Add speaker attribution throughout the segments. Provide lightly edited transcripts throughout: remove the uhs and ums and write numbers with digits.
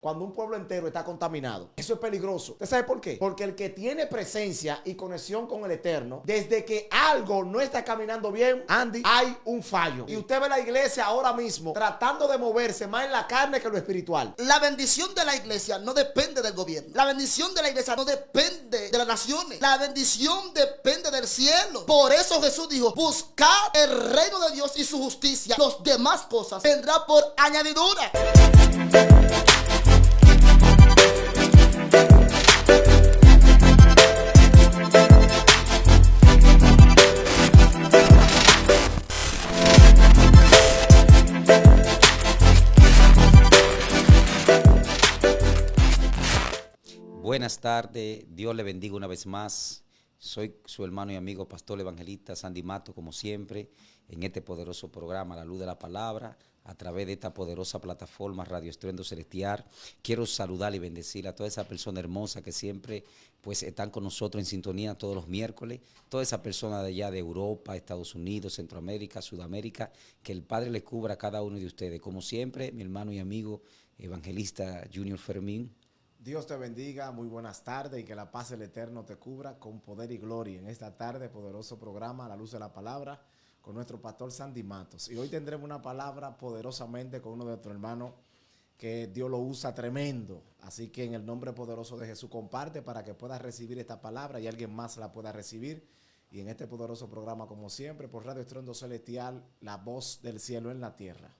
Speaker 1: cuando un pueblo entero está contaminado. Eso es peligroso. ¿Usted sabe por qué? Porque el que tiene presencia y conexión con el Eterno, desde que algo no está caminando bien, Andy, hay un fallo. Y usted ve la iglesia ahora mismo tratando de moverse más en la carne que en lo espiritual.
Speaker 2: La bendición de la iglesia no depende del gobierno. La bendición de la iglesia no depende de las naciones. La bendición depende del cielo. Por eso Jesús dijo, buscad el reino de Dios y su justicia. Las demás cosas vendrán por añadidura.
Speaker 3: Buenas tardes, Dios le bendiga una vez más. Soy su hermano y amigo pastor evangelista Sandy Mato, como siempre, en este poderoso programa La Luz de la Palabra, a través de esta poderosa plataforma Radio Estruendo Celestial. Quiero saludar y bendecir a toda esa persona hermosa que siempre pues están con nosotros en sintonía todos los miércoles, toda esa persona de allá de Europa, Estados Unidos, Centroamérica, Sudamérica, que el Padre le cubra a cada uno de ustedes. Como siempre, mi hermano y amigo evangelista Junior Fermín.
Speaker 1: Dios te bendiga, muy buenas tardes y que la paz del Eterno te cubra con poder y gloria en esta tarde, poderoso programa La Luz de la Palabra con nuestro pastor Sandy Matos. Y hoy tendremos una palabra poderosamente con uno de nuestros hermanos que Dios lo usa tremendo. Así que en el nombre poderoso de Jesús comparte para que puedas recibir esta palabra y alguien más la pueda recibir. Y en este poderoso programa, como siempre, por Radio Estruendo Celestial, la voz del cielo en la tierra.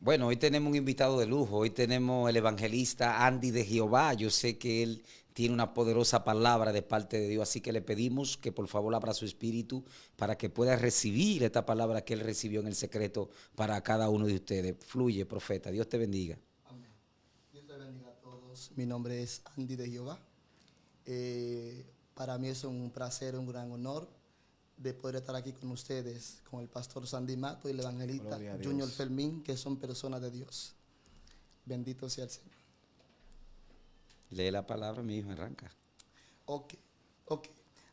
Speaker 3: Bueno, hoy tenemos un invitado de lujo, hoy tenemos el evangelista Andy de Jehová. Yo sé que él tiene una poderosa palabra de parte de Dios, así que le pedimos que por favor abra su espíritu para que pueda recibir esta palabra que él recibió en el secreto para cada uno de ustedes. Fluye, profeta, Dios te bendiga.
Speaker 2: Amén. Dios te bendiga a todos. Mi nombre es Andy de Jehová. Para mí es un placer, un gran honor de poder estar aquí con ustedes, con el pastor Sandy Mato y el evangelista Junior Fermín, que son personas de Dios. Bendito sea el Señor.
Speaker 3: Lee la palabra, mi hijo, arranca.
Speaker 2: Ok.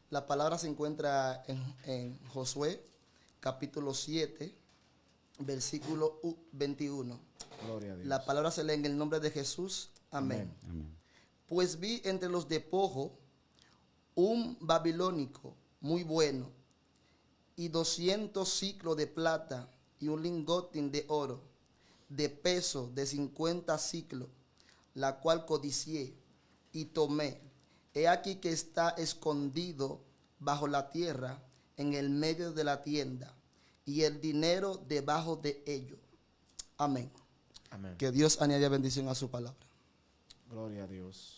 Speaker 2: La palabra se encuentra en Josué, capítulo 7, versículo 21.
Speaker 1: Gloria a Dios.
Speaker 2: La palabra se lee en el nombre de Jesús. Amén.
Speaker 3: Amén.
Speaker 2: Pues vi entre los despojos un babilónico muy bueno, y 200 ciclos de plata y un lingotín de oro, de peso de 50 ciclos, la cual codicié y tomé. He aquí que está escondido bajo la tierra en el medio de la tienda, y el dinero debajo de ello. Amén.
Speaker 1: Amén.
Speaker 2: Que Dios añada bendición a su palabra.
Speaker 1: Gloria a Dios.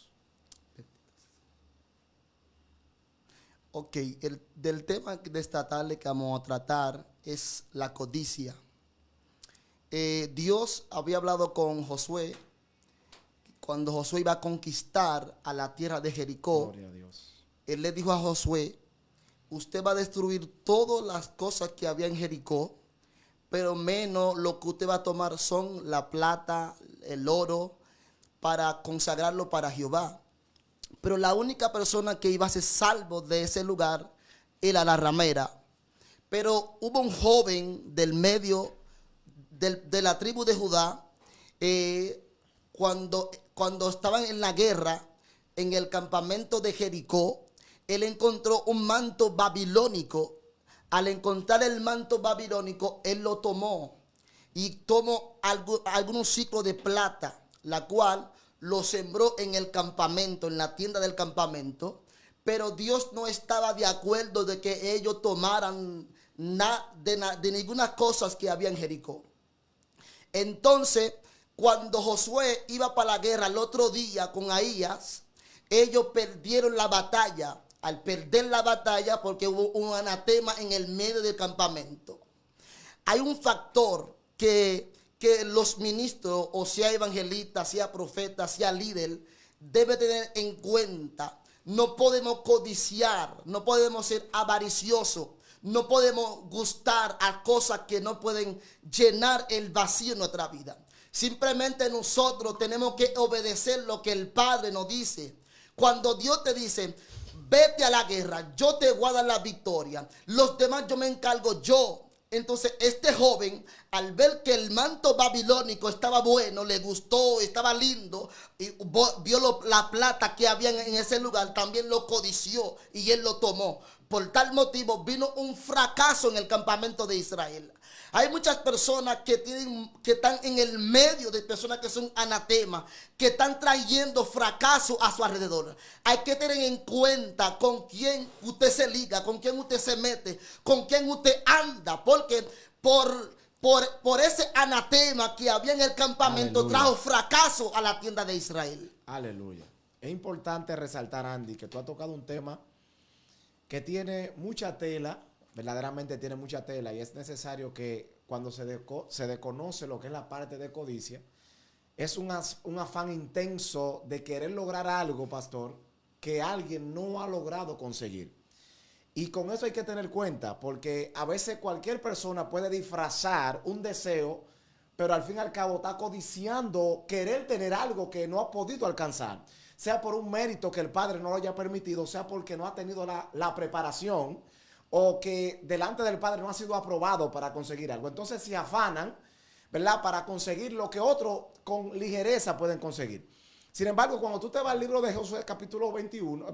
Speaker 2: Ok, del tema de esta tarde que vamos a tratar es la codicia. Dios había hablado con Josué cuando Josué iba a conquistar a la tierra de Jericó.
Speaker 1: Gloria a Dios.
Speaker 2: Él le dijo a Josué, usted va a destruir todas las cosas que había en Jericó, pero menos lo que usted va a tomar son la plata, el oro, para consagrarlo para Jehová. Pero la única persona que iba a ser salvo de ese lugar era la ramera. Pero hubo un joven del medio de la tribu de Judá, cuando estaban en la guerra, en el campamento de Jericó, él encontró un manto babilónico. Al encontrar el manto babilónico, él lo tomó y tomó algunos ciclos de plata, la cual lo sembró en el campamento, en la tienda del campamento, pero Dios no estaba de acuerdo de que ellos tomaran de ninguna cosa que había en Jericó. Entonces, cuando Josué iba para la guerra el otro día con Ahías, ellos perdieron la batalla. Al perder la batalla, porque hubo un anatema en el medio del campamento. Hay un factor que los ministros, o sea evangelistas, sea profeta, sea líder, debe tener en cuenta. No podemos codiciar, no podemos ser avariciosos, no podemos gustar a cosas que no pueden llenar el vacío en nuestra vida. Simplemente nosotros tenemos que obedecer lo que el Padre nos dice. Cuando Dios te dice, vete a la guerra, yo te voy a dar la victoria, los demás yo me encargo yo. Entonces este joven, al ver que el manto babilónico estaba bueno, le gustó, estaba lindo, y vio la plata que había en ese lugar, también lo codició y él lo tomó. Por tal motivo vino un fracaso en el campamento de Israel. Hay muchas personas que están en el medio de personas que son anatemas, que están trayendo fracaso a su alrededor. Hay que tener en cuenta con quién usted se liga, con quién usted se mete, con quién usted anda, porque por ese anatema que había en el campamento,
Speaker 1: aleluya,
Speaker 2: trajo fracaso a la tienda de Israel.
Speaker 1: Aleluya. Es importante resaltar, Andy, que tú has tocado un tema que tiene mucha tela, verdaderamente tiene mucha tela, y es necesario que cuando se desconoce lo que es la parte de codicia, es un afán intenso de querer lograr algo, pastor, que alguien no ha logrado conseguir. Y con eso hay que tener cuenta, porque a veces cualquier persona puede disfrazar un deseo, pero al fin y al cabo está codiciando querer tener algo que no ha podido alcanzar, sea por un mérito que el Padre no lo haya permitido, sea porque no ha tenido la preparación, o que delante del Padre no ha sido aprobado para conseguir algo. Entonces se afanan, ¿verdad?, para conseguir lo que otros con ligereza pueden conseguir. Sin embargo, cuando tú te vas al libro de Josué capítulo 21,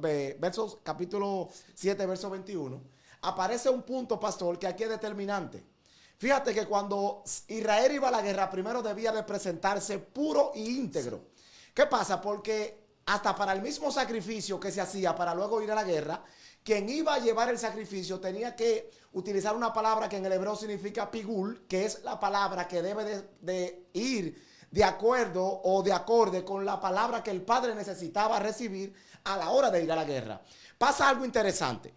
Speaker 1: capítulo 7, verso 21, aparece un punto, pastor, que aquí es determinante. Fíjate que cuando Israel iba a la guerra, primero debía de presentarse puro e íntegro. ¿Qué pasa? Porque hasta para el mismo sacrificio que se hacía para luego ir a la guerra, quien iba a llevar el sacrificio tenía que utilizar una palabra que en el hebreo significa pigul, que es la palabra que debe de ir de acuerdo o de acorde con la palabra que el padre necesitaba recibir a la hora de ir a la guerra. Pasa algo interesante.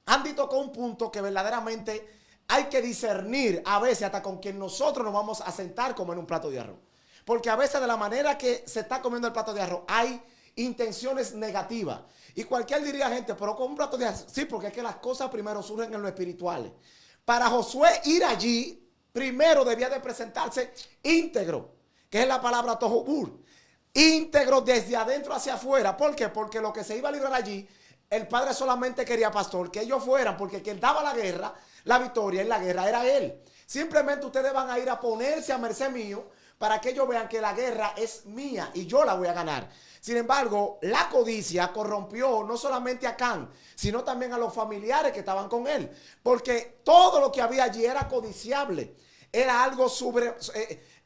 Speaker 1: Andy tocó un punto que verdaderamente hay que discernir a veces hasta con quien nosotros nos vamos a sentar como en un plato de arroz. Porque a veces de la manera que se está comiendo el plato de arroz hay intenciones negativas. Y cualquier diría, gente, pero con un plato de arroz. Sí, porque es que las cosas primero surgen en lo espiritual. Para Josué ir allí, primero debía de presentarse íntegro, que es la palabra tohubur. Íntegro desde adentro hacia afuera. ¿Por qué? Porque lo que se iba a librar allí, el padre solamente quería, pastor, que ellos fueran, porque quien daba la guerra, la victoria en la guerra era él. Simplemente ustedes van a ir a ponerse a merced mío para que ellos vean que la guerra es mía y yo la voy a ganar. Sin embargo, la codicia corrompió no solamente a Acán, sino también a los familiares que estaban con él. Porque todo lo que había allí era codiciable. Era algo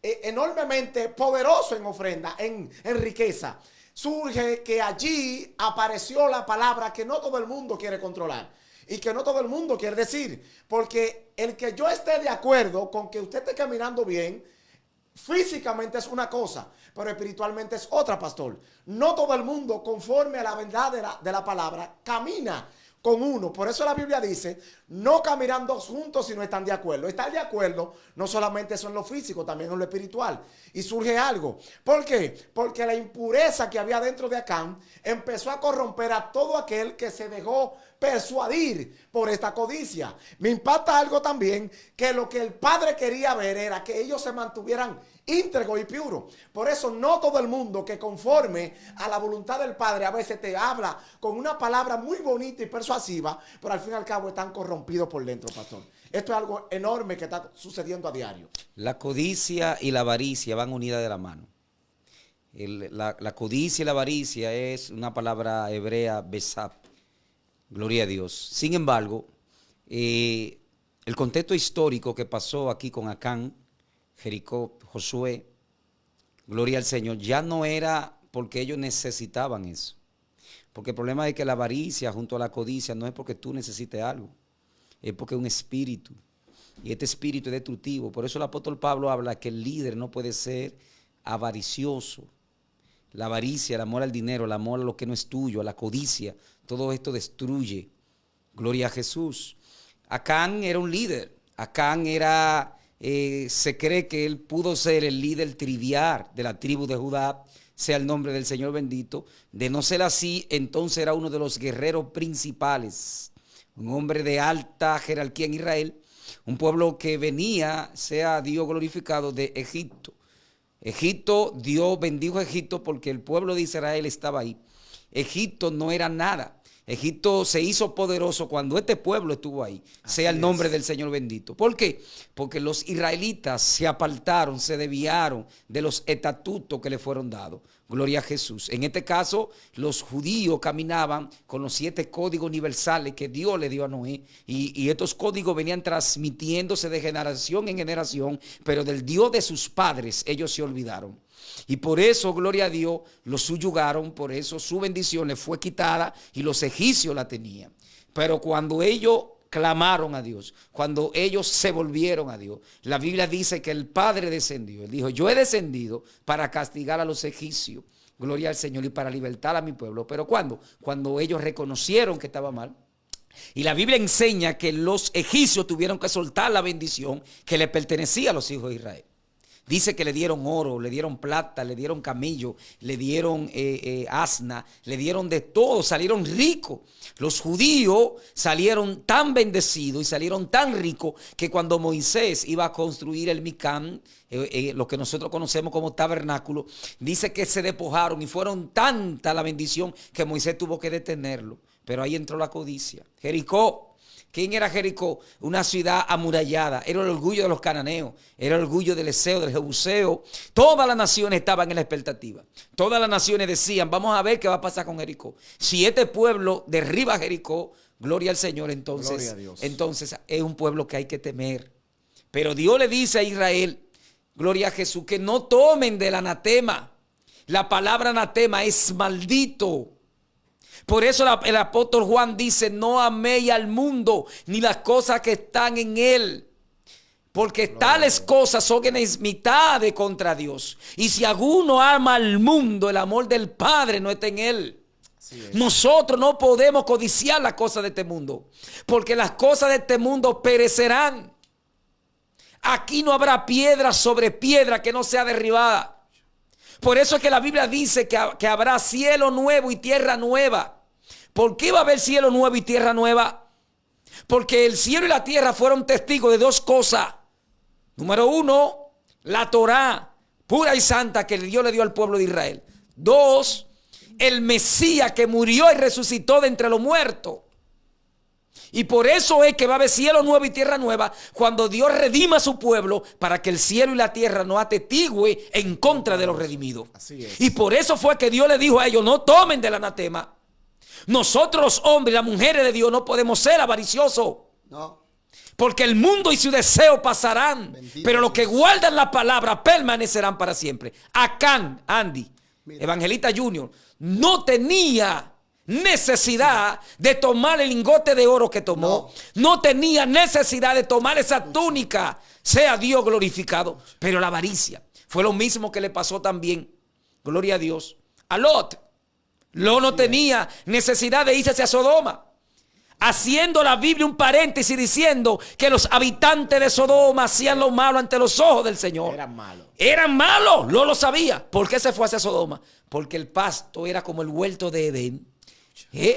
Speaker 1: enormemente poderoso en ofrenda, en riqueza. Surge que allí apareció la palabra que no todo el mundo quiere controlar. Y que no todo el mundo quiere decir. Porque el que yo esté de acuerdo con que usted esté caminando bien, físicamente es una cosa, pero espiritualmente es otra, pastor. No todo el mundo, conforme a la verdad de la palabra, camina con uno. Por eso la Biblia dice, no caminarán dos juntos si no están de acuerdo. Estar de acuerdo no solamente eso en lo físico, también en lo espiritual. Y surge algo. ¿Por qué? Porque la impureza que había dentro de Acán empezó a corromper a todo aquel que se dejó persuadir por esta codicia. Me impacta algo también, que lo que el padre quería ver era que ellos se mantuvieran íntegro y puro. Por eso no todo el mundo que conforme a la voluntad del Padre a veces te habla con una palabra muy bonita y persuasiva, pero al fin y al cabo están corrompidos por dentro, pastor. Esto es algo enorme que está sucediendo a diario.
Speaker 3: La codicia y la avaricia van unidas de la mano. La codicia y la avaricia es una palabra hebrea, besap. Gloria a Dios. Sin embargo, el contexto histórico que pasó aquí con Acán, Jericó, Josué, gloria al Señor, ya no era porque ellos necesitaban eso. Porque el problema es que la avaricia junto a la codicia no es porque tú necesites algo, es porque es un espíritu. Y este espíritu es destructivo. Por eso el apóstol Pablo habla que el líder no puede ser avaricioso. La avaricia, el amor al dinero, el amor a lo que no es tuyo, a la codicia, todo esto destruye. Gloria a Jesús. Acán era un líder. Acán era... se cree que él pudo ser el líder trivial de la tribu de Judá, sea el nombre del Señor bendito. De no ser así, entonces era uno de los guerreros principales, un hombre de alta jerarquía en Israel, un pueblo que venía, sea Dios glorificado, de Egipto. Egipto, Dios bendijo a Egipto porque el pueblo de Israel estaba ahí. Egipto no era nada. Egipto se hizo poderoso cuando este pueblo estuvo ahí.
Speaker 1: Así
Speaker 3: Sea el nombre
Speaker 1: es.
Speaker 3: del Señor bendito. ¿Por qué? Porque los israelitas se apartaron, se desviaron de los estatutos que le fueron dados. Gloria a Jesús. En este caso, los judíos caminaban con los 7 códigos universales que Dios le dio a Noé. Y estos códigos venían transmitiéndose de generación en generación, pero del Dios de sus padres ellos se olvidaron. Y por eso, gloria a Dios, los subyugaron, por eso su bendición les fue quitada y los egipcios la tenían. Pero cuando ellos clamaron a Dios, cuando ellos se volvieron a Dios, la Biblia dice que el Padre descendió. Él dijo, yo he descendido para castigar a los egipcios, gloria al Señor, y para libertar a mi pueblo. ¿Pero cuándo? Cuando ellos reconocieron que estaba mal. Y la Biblia enseña que los egipcios tuvieron que soltar la bendición que le pertenecía a los hijos de Israel. Dice que le dieron oro, le dieron plata, le dieron camello, le dieron asna, le dieron de todo, salieron ricos. Los judíos salieron tan bendecidos y salieron tan ricos que cuando Moisés iba a construir el Micán, lo que nosotros conocemos como tabernáculo, dice que se despojaron y fueron tanta la bendición que Moisés tuvo que detenerlo. Pero ahí entró la codicia. Jericó. ¿Quién era Jericó? Una ciudad amurallada. Era el orgullo de los cananeos. Era el orgullo del Eseo, del Jebuseo. Todas las naciones estaban en la expectativa. Todas las naciones decían, vamos a ver qué va a pasar con Jericó. Si este pueblo derriba a Jericó, gloria al Señor, entonces es un pueblo que hay que temer. Pero Dios le dice a Israel, gloria a Jesús, que no tomen del anatema. La palabra anatema es maldito. Por eso el apóstol Juan dice, no améis al mundo ni las cosas que están en él, porque tales cosas son enemistades contra Dios. Y si alguno ama al mundo, el amor del Padre no está en él. Nosotros no podemos codiciar las cosas de este mundo, porque las cosas de este mundo perecerán. Aquí no habrá piedra sobre piedra que no sea derribada. Por eso es que la Biblia dice que habrá cielo nuevo y tierra nueva. ¿Por qué va a haber cielo nuevo y tierra nueva? Porque el cielo y la tierra fueron testigos de 2 cosas. Número 1, la Torá pura y santa que Dios le dio al pueblo de Israel. 2, el Mesías que murió y resucitó de entre los muertos. Y por eso es que va a haber cielo nuevo y tierra nueva cuando Dios redima a su pueblo, para que el cielo y la tierra no atestigüe en contra de los redimidos.
Speaker 1: Así es.
Speaker 3: Y por eso fue que Dios le dijo a ellos, no tomen del anatema. Nosotros los hombres y las mujeres de Dios no podemos ser avariciosos.
Speaker 2: No.
Speaker 3: Porque el mundo y su deseo pasarán,
Speaker 2: Bendito
Speaker 3: pero los que
Speaker 2: Dios.
Speaker 3: guardan la palabra permanecerán para siempre. Acán, Andy,
Speaker 2: Mira.
Speaker 3: Evangelista Junior, no tenía necesidad de tomar el lingote de oro que tomó. No tenía necesidad de tomar esa túnica. Sea Dios glorificado. Pero la avaricia fue lo mismo que le pasó también, gloria a Dios, a Lot. Lot no tenía necesidad de irse hacia Sodoma. Haciendo la Biblia un paréntesis diciendo que los habitantes de Sodoma hacían lo malo ante los ojos del Señor.
Speaker 1: Eran malos.
Speaker 3: Eran malos, Lot lo sabía. ¿Por qué se fue hacia Sodoma? Porque el pasto era como el huerto de Edén.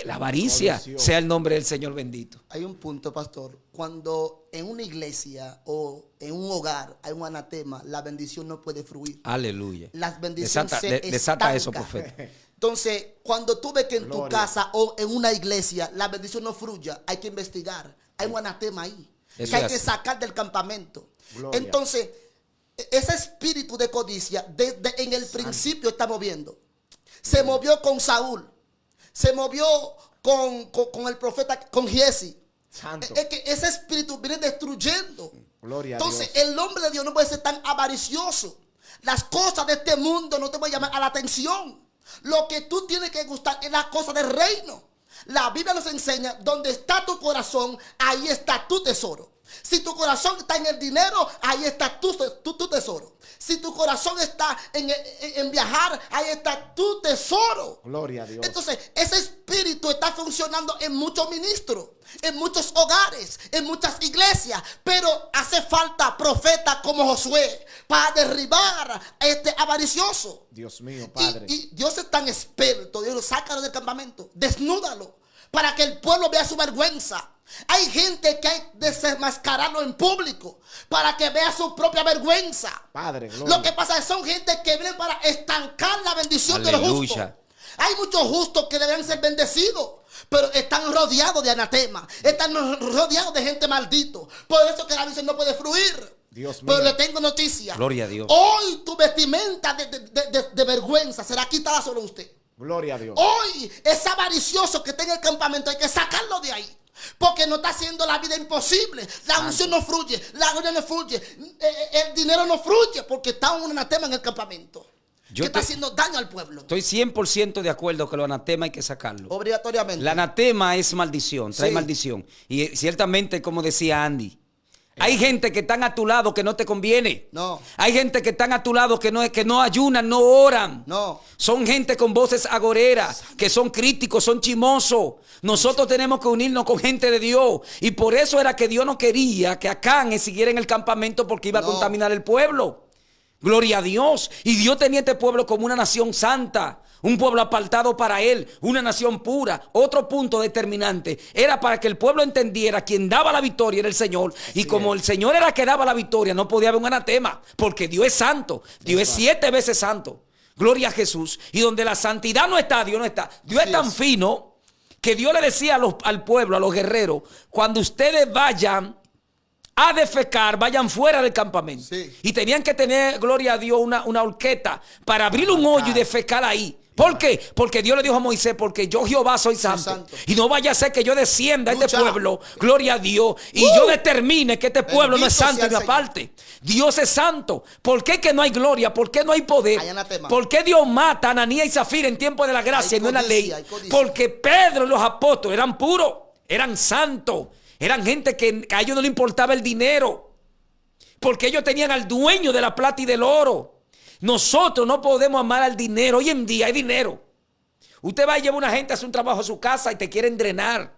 Speaker 3: La avaricia, sea el nombre del Señor bendito.
Speaker 2: Hay un punto, pastor. Cuando en una iglesia o en un hogar hay un anatema, la bendición no puede fluir.
Speaker 3: Aleluya.
Speaker 2: Las bendiciones se
Speaker 3: Desata eso,
Speaker 2: estancan.
Speaker 3: profeta.
Speaker 2: Entonces, cuando tú ves que en tu
Speaker 1: Gloria.
Speaker 2: casa o en una iglesia la bendición no fluya, hay que investigar. Hay un anatema ahí
Speaker 3: Eso
Speaker 2: que hay
Speaker 3: es
Speaker 2: que
Speaker 3: así.
Speaker 2: sacar del campamento.
Speaker 1: Gloria.
Speaker 2: Entonces, ese espíritu de codicia desde en el principio está moviendo. Se movió con Saúl. Se movió con el profeta, con Giesi.
Speaker 1: Santo.
Speaker 2: Es que ese espíritu viene destruyendo.
Speaker 1: Gloria a
Speaker 2: Entonces,
Speaker 1: Dios.
Speaker 2: el hombre de Dios no puede ser tan avaricioso. Las cosas de este mundo no te van a llamar a la atención. Lo que tú tienes que gustar es las cosas del reino. La Biblia nos enseña, donde está tu corazón, ahí está tu tesoro. Si tu corazón está en el dinero, ahí está tu tesoro. Si tu corazón está en viajar, ahí está tu tesoro.
Speaker 1: Gloria a Dios.
Speaker 2: Entonces, ese espíritu está funcionando en muchos ministros, en muchos hogares, en muchas iglesias. Pero hace falta profetas como Josué para derribar a este avaricioso.
Speaker 1: Dios mío, Padre.
Speaker 2: Y Dios es tan experto. Dios, sácalo del campamento, desnúdalo, para que el pueblo vea su vergüenza. Hay gente que hay que desenmascararlo en público para que vea su propia vergüenza.
Speaker 1: Padre, gloria.
Speaker 2: Lo que pasa es que son gente que vienen para estancar la bendición de los justos.
Speaker 3: Aleluya.
Speaker 2: Hay muchos justos que deben ser bendecidos, pero están rodeados de anatema, están rodeados de gente maldito. Por eso que la visión no puede fluir.
Speaker 1: Dios mío.
Speaker 2: Pero le tengo noticia.
Speaker 3: Gloria a Dios.
Speaker 2: Hoy tu vestimenta de vergüenza será quitada sobre usted.
Speaker 1: Gloria a Dios.
Speaker 2: Hoy ese avaricioso que está en el campamento hay que sacarlo de ahí. Porque no está haciendo la vida imposible. La unción no fluye, la gloria no fluye, el dinero no fluye porque está un anatema en el campamento. Que está haciendo daño al pueblo.
Speaker 3: Estoy 100% de acuerdo que los anatema hay que sacarlo.
Speaker 2: Obligatoriamente.
Speaker 3: El anatema es maldición, trae maldición. Y ciertamente, como decía Andy, hay gente que están a tu lado que no te conviene.
Speaker 2: No.
Speaker 3: Hay gente que están a tu lado que no ayunan, no oran.
Speaker 2: No.
Speaker 3: Son gente con voces agoreras, que son críticos, son chimosos. Nosotros tenemos que unirnos con gente de Dios. Y por eso era que Dios no quería que Acán siguiera en el campamento porque iba a contaminar el pueblo. Gloria a Dios. Y Dios tenía este pueblo como una nación santa. Un pueblo apartado para él, una nación pura. Otro punto determinante era para que el pueblo entendiera quien daba la victoria era el Señor. Y como el Señor era el que daba la victoria, no podía haber un anatema, porque Dios es santo. Dios es 7 veces santo. Gloria a Jesús. Y donde la santidad no está, Dios no está. Dios es tan fino que Dios le decía al pueblo, a los guerreros, cuando ustedes vayan a defecar, vayan fuera del campamento.
Speaker 2: Sí.
Speaker 3: Y tenían que tener, gloria a Dios, una horqueta para abrir un hoyo y defecar ahí. ¿Por qué? Porque Dios le dijo a Moisés, porque yo Jehová soy santo. Y no vaya a ser que yo descienda a este pueblo, gloria a Dios, y yo determine que este pueblo no es santo y me aparte. Dios es santo. ¿Por qué que no hay gloria? ¿Por qué no hay poder? ¿Por qué Dios mata a Ananías y Zafira en tiempo de la gracia y no en la ley? Porque Pedro y los apóstoles eran puros, eran santos, eran gente que a ellos no les importaba el dinero, porque ellos tenían al dueño de la plata y del oro. Nosotros no podemos amar al dinero. Hoy en día hay dinero. Usted va y lleva una gente a hacer un trabajo a su casa y te quieren drenar.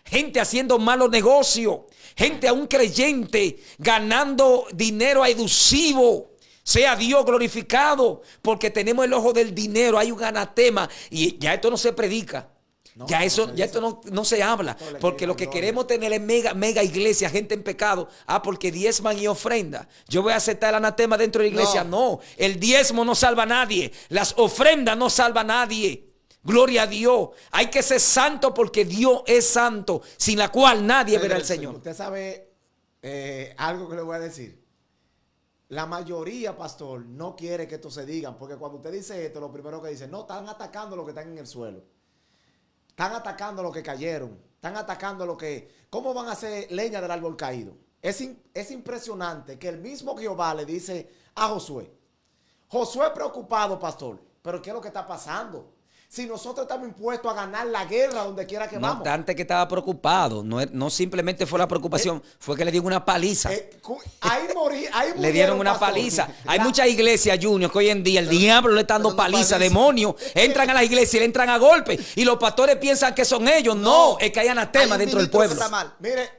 Speaker 3: Gente haciendo malos negocios. Gente aún creyente ganando dinero elusivo. Sea Dios glorificado porque tenemos el ojo del dinero. Hay un anatema y ya esto no se predica. No, ya esto no se habla, porque lo que queremos tener es mega iglesia, gente en pecado. Porque diezman y ofrenda. Yo voy a aceptar el anatema dentro de la iglesia. No, el diezmo no salva a nadie. Las ofrendas no salvan a nadie. Gloria a Dios. Hay que ser santo porque Dios es santo, sin la cual nadie verá al Señor.
Speaker 1: Usted sabe algo que le voy a decir. La mayoría, pastor, no quiere que esto se digan, porque cuando usted dice esto, lo primero que dice, no, están atacando a los que están en el suelo. Están atacando a los que cayeron. Están atacando a los que... ¿Cómo van a hacer leña del árbol caído? Es impresionante que el mismo Jehová le dice a Josué. Josué preocupado, pastor. Pero ¿qué es lo que está pasando? Si nosotros estamos impuestos a ganar la guerra donde quiera que vamos.
Speaker 3: No, antes que estaba preocupado. No simplemente fue la preocupación. Fue que le dieron una paliza.
Speaker 1: Ahí
Speaker 3: le dieron una paliza. Hay muchas iglesias, Junior, que hoy en día el diablo le está dando paliza. Demonios entran a la iglesia y le entran a golpe. Y los pastores piensan que son ellos. No, es que hay anatema dentro del pueblo.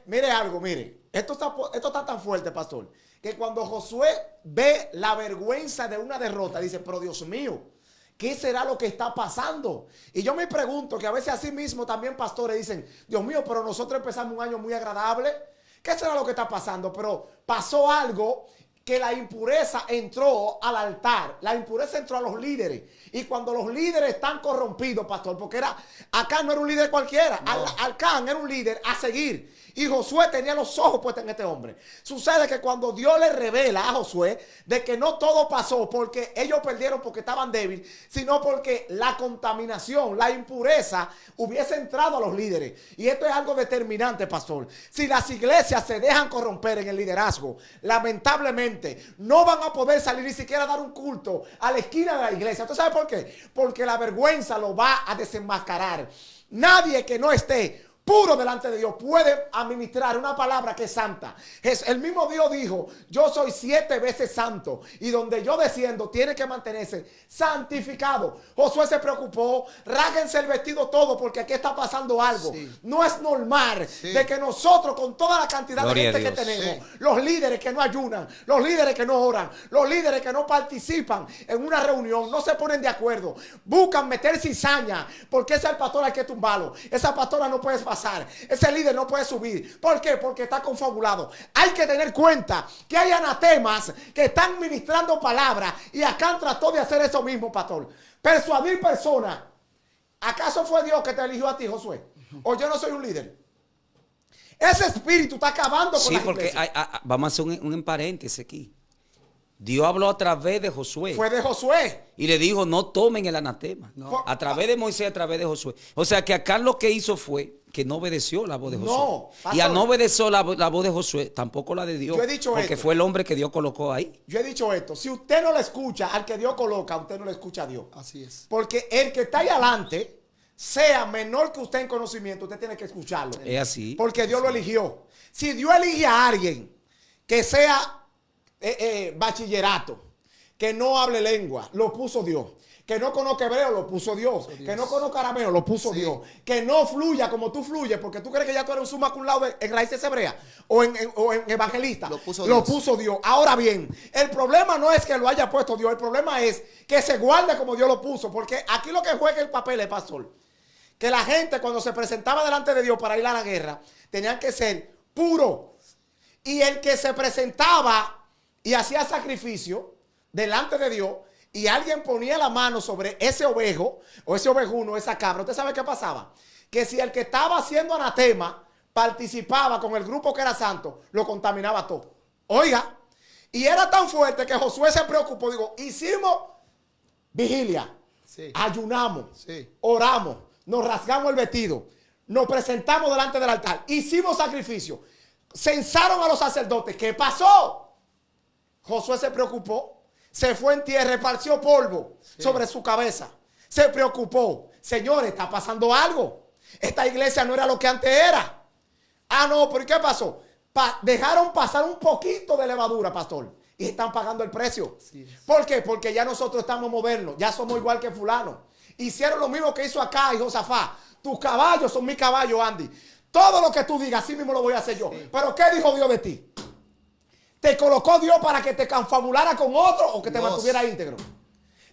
Speaker 1: Mire algo, mire. Esto está tan fuerte, pastor, que cuando Josué ve la vergüenza de una derrota, dice, pero Dios mío, ¿qué será lo que está pasando? Y yo me pregunto que a veces así mismo también pastores dicen, Dios mío, pero nosotros empezamos un año muy agradable. ¿Qué será lo que está pasando? Pero pasó algo que la impureza entró al altar. La impureza entró a los líderes. Y cuando los líderes están corrompidos, pastor, porque Acán no era un líder cualquiera. No. Acán era un líder a seguir. Y Josué tenía los ojos puestos en este hombre. Sucede que cuando Dios le revela a Josué de que no todo pasó porque ellos perdieron porque estaban débiles, sino porque la contaminación, la impureza hubiese entrado a los líderes. Y esto es algo determinante, pastor. Si las iglesias se dejan corromper en el liderazgo, lamentablemente no van a poder salir ni siquiera a dar un culto a la esquina de la iglesia. ¿Usted sabe por qué? Porque la vergüenza lo va a desenmascarar. Nadie que no esté puro delante de Dios puede administrar una palabra que es santa. El mismo Dios dijo, yo soy 7 veces santo y donde yo desciendo tiene que mantenerse santificado. Josué se preocupó, ráguense el vestido todo porque aquí está pasando algo. Sí. No es normal de que nosotros con toda la cantidad de gente que tenemos, los líderes que no ayunan, los líderes que no oran, los líderes que no participan en una reunión, no se ponen de acuerdo, buscan meter cizaña porque ese es el pastor hay que tumbarlo, esa pastora no puede pasar. Ese líder no puede subir. ¿Por qué? Porque está confabulado. Hay que tener cuenta que hay anatemas que están ministrando palabras y Acán trató de hacer eso mismo, pastor. Persuadir personas. ¿Acaso fue Dios que te eligió a ti, Josué? o yo no soy un líder. Ese espíritu está acabando con
Speaker 3: Sí,
Speaker 1: la
Speaker 3: porque
Speaker 1: iglesia.
Speaker 3: vamos a hacer un paréntesis aquí. Dios habló a través de Josué.
Speaker 1: Fue de Josué.
Speaker 3: Y le dijo, no tomen el anatema.
Speaker 2: No.
Speaker 3: A través de Moisés, a través de Josué. O sea que acá lo que hizo fue que no obedeció la voz de Josué.
Speaker 1: No,
Speaker 3: y al
Speaker 1: pastor.
Speaker 3: no obedecer la voz de Josué, tampoco la de Dios.
Speaker 1: Yo he dicho
Speaker 3: porque
Speaker 1: esto.
Speaker 3: fue el hombre que Dios colocó ahí.
Speaker 1: Yo he dicho esto, si usted no le escucha al que Dios coloca, usted no le escucha a Dios.
Speaker 2: Así es.
Speaker 1: Porque el que está ahí adelante, sea menor que usted en conocimiento, usted tiene que escucharlo.
Speaker 3: Es así.
Speaker 1: Porque Dios lo eligió. Si Dios elige a alguien que sea bachillerato, que no hable lengua, lo puso Dios. Que no conozca hebreo, lo puso Dios. Que no conozca arameo, lo puso Dios. Que no fluya como tú fluyes, porque tú crees que ya tú eres un summa cum laude en raíces hebreas o en evangelista.
Speaker 2: Lo puso
Speaker 1: Lo
Speaker 2: Dios.
Speaker 1: puso Dios. Ahora bien, el problema no es que lo haya puesto Dios, el problema es que se guarde como Dios lo puso. Porque aquí lo que juega el papel es, pastor, que la gente cuando se presentaba delante de Dios para ir a la guerra, tenían que ser puro. Y el que se presentaba y hacía sacrificio delante de Dios, y alguien ponía la mano sobre ese ovejo, o ese ovejuno, esa cabra, ¿usted sabe qué pasaba? Que si el que estaba haciendo anatema participaba con el grupo que era santo, lo contaminaba todo. Oiga, y era tan fuerte que Josué se preocupó, digo, hicimos vigilia,
Speaker 2: Sí.
Speaker 1: ayunamos,
Speaker 2: Sí.
Speaker 1: oramos, nos rasgamos el vestido, nos presentamos delante del altar, hicimos sacrificio, censaron a los sacerdotes. ¿Qué pasó? Josué se preocupó, se fue en tierra, esparció polvo sobre su cabeza, se preocupó. Señores, está pasando algo. Esta iglesia no era lo que antes era. Ah, no, ¿pero qué pasó? Dejaron pasar un poquito de levadura, pastor, y están pagando el precio.
Speaker 2: Sí.
Speaker 1: ¿Por qué? Porque ya nosotros estamos modernos, ya somos igual que fulano. Hicieron lo mismo que hizo acá y Josafá. Tus caballos son mis caballos, Andy. Todo lo que tú digas, así mismo lo voy a hacer yo. Pero ¿qué dijo Dios de ti? ¿Te colocó Dios para que te confabulara con otro o que te
Speaker 2: Dios.
Speaker 1: mantuviera íntegro?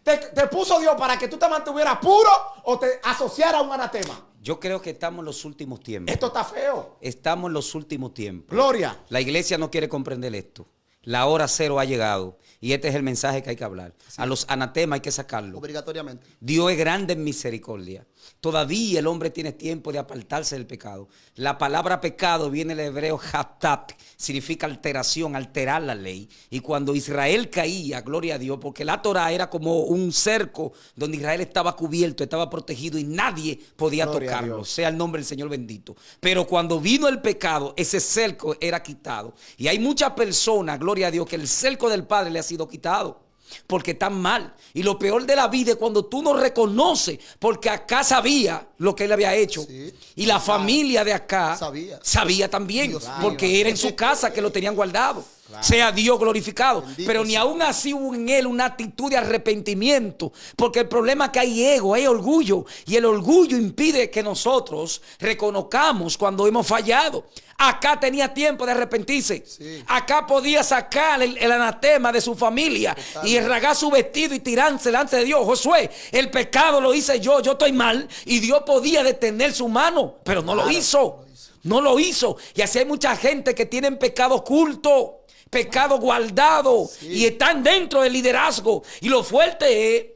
Speaker 1: ¿Te puso Dios para que tú te mantuvieras puro o te asociara a un anatema?
Speaker 3: Yo creo que estamos en los últimos tiempos.
Speaker 1: Esto está feo.
Speaker 3: Estamos en los últimos tiempos.
Speaker 1: Gloria.
Speaker 3: La iglesia no quiere comprender esto. La hora cero ha llegado. Y este es el mensaje que hay que hablar. A los anatemas hay que sacarlo.
Speaker 2: Obligatoriamente.
Speaker 3: Dios es grande en misericordia. Todavía el hombre tiene tiempo de apartarse del pecado. La palabra pecado viene del hebreo hatat, significa alteración, alterar la ley. Y cuando Israel caía, gloria a Dios, porque la Torah era como un cerco donde Israel estaba cubierto, estaba protegido y nadie podía
Speaker 1: Gloria a
Speaker 3: tocarlo.
Speaker 1: Dios.
Speaker 3: Sea el nombre del Señor bendito. Pero cuando vino el pecado, ese cerco era quitado. Y hay muchas personas, gloria a Dios, que el cerco del Padre le ha sido quitado. Porque están mal. Y lo peor de la vida es cuando tú no reconoces, porque acá sabía lo que él había hecho.
Speaker 2: Sí.
Speaker 3: Y la familia de acá
Speaker 2: Sabía.
Speaker 3: también,
Speaker 2: Dios
Speaker 3: porque
Speaker 2: mío.
Speaker 3: era en su casa que lo tenían guardado. Sea Dios glorificado.
Speaker 2: Bendito
Speaker 3: Pero ni
Speaker 2: sea.
Speaker 3: aún así hubo en él una actitud de arrepentimiento. Porque el problema es que hay ego, hay orgullo. Y el orgullo impide que nosotros reconozcamos cuando hemos fallado. Acá tenía tiempo de arrepentirse.
Speaker 2: Sí.
Speaker 3: Acá podía sacar el anatema de su familia y rasgar su vestido y tirarse delante de Dios. Josué, el pecado lo hice yo estoy mal. Y Dios podía detener su mano, pero no lo hizo. No lo hizo. Y así hay mucha gente que tienen pecado oculto, pecado guardado, y están dentro del liderazgo. Y lo fuerte es,